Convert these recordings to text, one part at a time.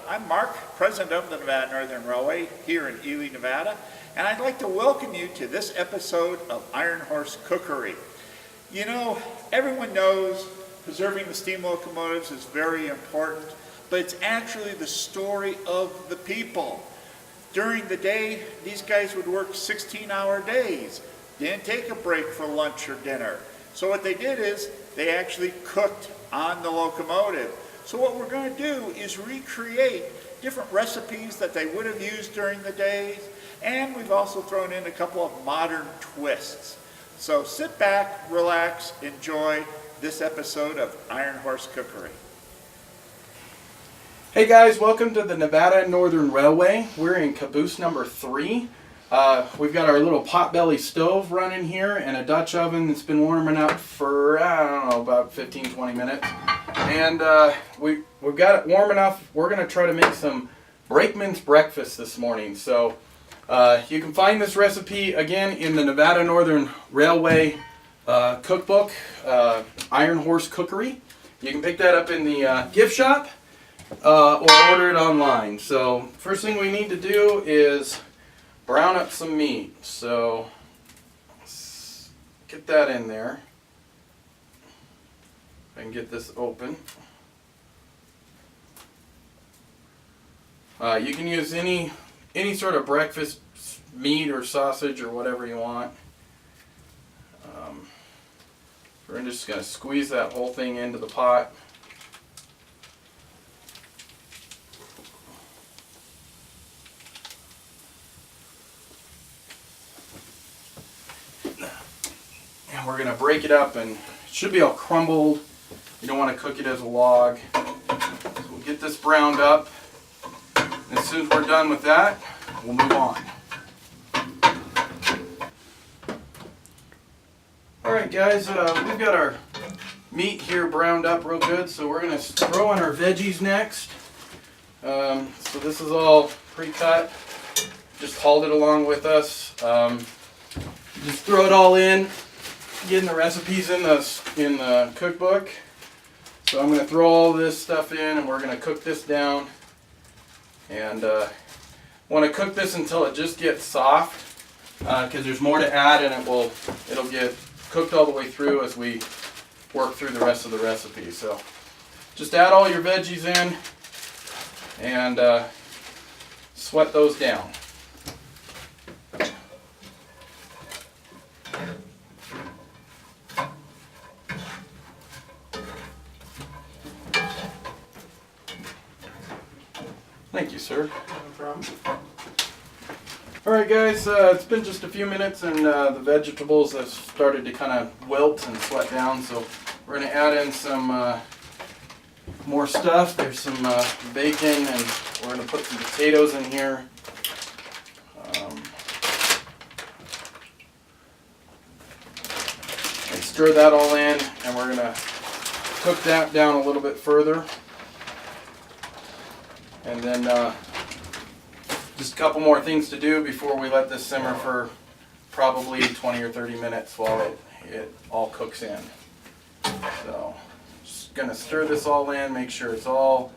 I'm Mark, president of the Nevada Northern Railway here in Ely, Nevada, and I'd like to welcome you to this episode of Iron Horse Cookery. You know, everyone knows preserving the steam locomotives is very important, but it's actually the story of the people. During the day, these guys would work 16-hour days, didn't take a break for lunch or dinner. So what they did is they actually cooked on the locomotive. So what we're going to do is recreate different recipes that they would have used during the days, and we've also thrown in a couple of modern twists. So sit back, relax, enjoy this episode of Iron Horse Cookery. Hey guys, welcome to the Nevada Northern Railway. We're in caboose number 3. We've got our little potbelly stove running here and a Dutch oven that's been warming up for, I don't know, about 15-20 minutes. And we've got it warm enough. We're going to try to make some Brakemans breakfast this morning. So you can find this recipe again in the Nevada Northern Railway cookbook, Iron Horse Cookery. You can pick that up in the gift shop or order it online. So first thing we need to do is brown up some meat. So let's get that in there. I can get this open. You can use any sort of breakfast meat or sausage or whatever you want. We're just going to squeeze that whole thing into the pot. And we're going to break it up, and it should be all crumbled. You don't want to cook it as a log. So we'll get this browned up. And as soon as we're done with that, we'll move on. Alright guys, we've got our meat here browned up real good, so we're going to throw in our veggies next. So this is all pre-cut. Just hauled it along with us. Just throw it all in. Getting the recipes in the cookbook. So I'm going to throw all this stuff in, and we're going to cook this down. And want to cook this until it just gets soft, because there's more to add, and it'll get cooked all the way through as we work through the rest of the recipe. So just add all your veggies in and sweat those down. Thank you, sir. No problem. Alright guys, it's been just a few minutes, and the vegetables have started to kind of wilt and sweat down, so we're going to add in some more stuff. There's some bacon, and we're going to put some potatoes in here. And stir that all in, and we're going to cook that down a little bit further. And then just a couple more things to do before we let this simmer for probably 20 or 30 minutes while it all cooks in. So just going to stir this all in, make sure it's all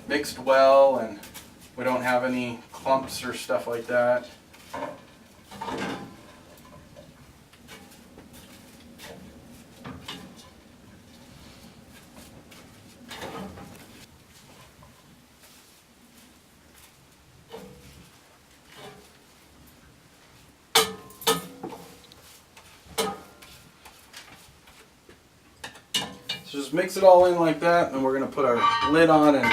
mixed well and we don't have any clumps or stuff like that. So just mix it all in like that, and we're going to put our lid on and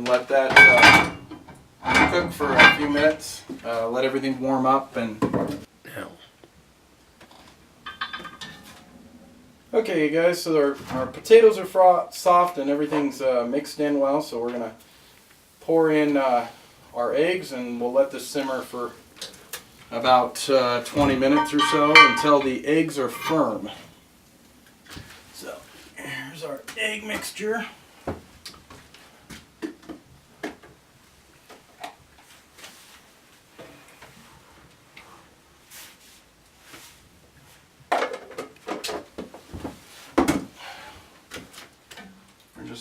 let that cook for a few minutes. Let everything warm up. And okay, you guys, so our potatoes are soft and everything's mixed in well. So we're going to pour in our eggs, and we'll let this simmer for about 20 minutes or so until the eggs are firm. So here's our egg mixture.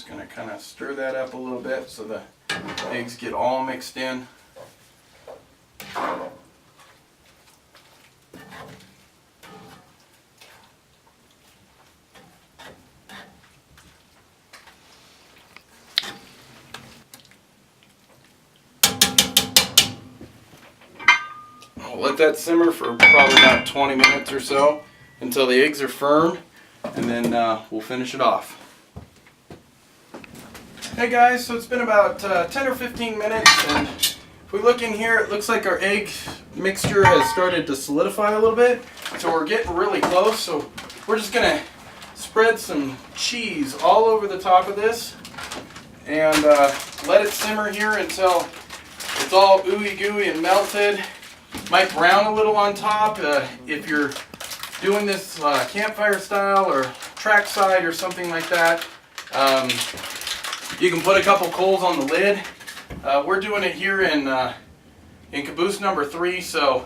just going to kind of stir that up a little bit so the eggs get all mixed in. I'll let that simmer for probably about 20 minutes or so until the eggs are firm, and then we'll finish it off. Hey guys, so it's been about 10 or 15 minutes, and if we look in here, it looks like our egg mixture has started to solidify a little bit. So we're getting really close, so we're just going to spread some cheese all over the top of this and let it simmer here until it's all ooey gooey and melted. Might brown a little on top if you're doing this campfire style or trackside or something like that. You can put a couple coals on the lid. We're doing it here in caboose number 3, so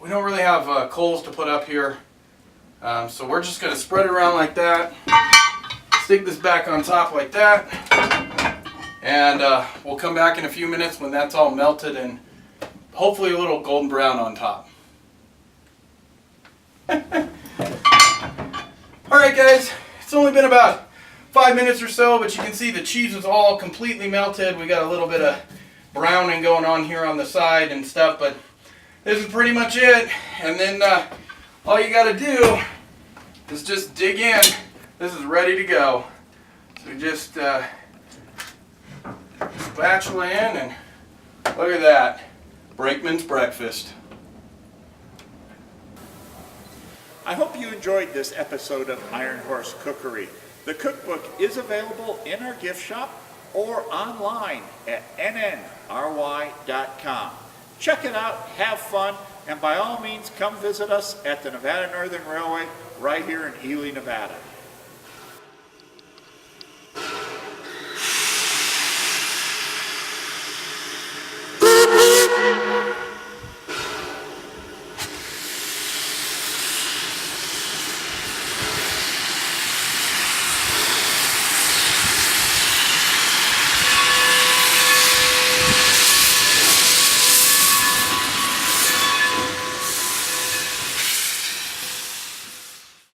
we don't really have coals to put up here. So we're just going to spread it around like that, stick this back on top like that, and we'll come back in a few minutes when that's all melted and hopefully a little golden brown on top. Alright guys, it's only been about 5 minutes or so, but you can see the cheese is all completely melted. We got a little bit of browning going on here on the side and stuff, but this is pretty much it. And then all you got to do is just dig in. This is ready to go. So just spatula in, and look at that. Brakemans breakfast. I hope you enjoyed this episode of Iron Horse Cookery. The cookbook is available in our gift shop or online at NNRy.com. Check it out, have fun, and by all means come visit us at the Nevada Northern Railway right here in Ely, Nevada.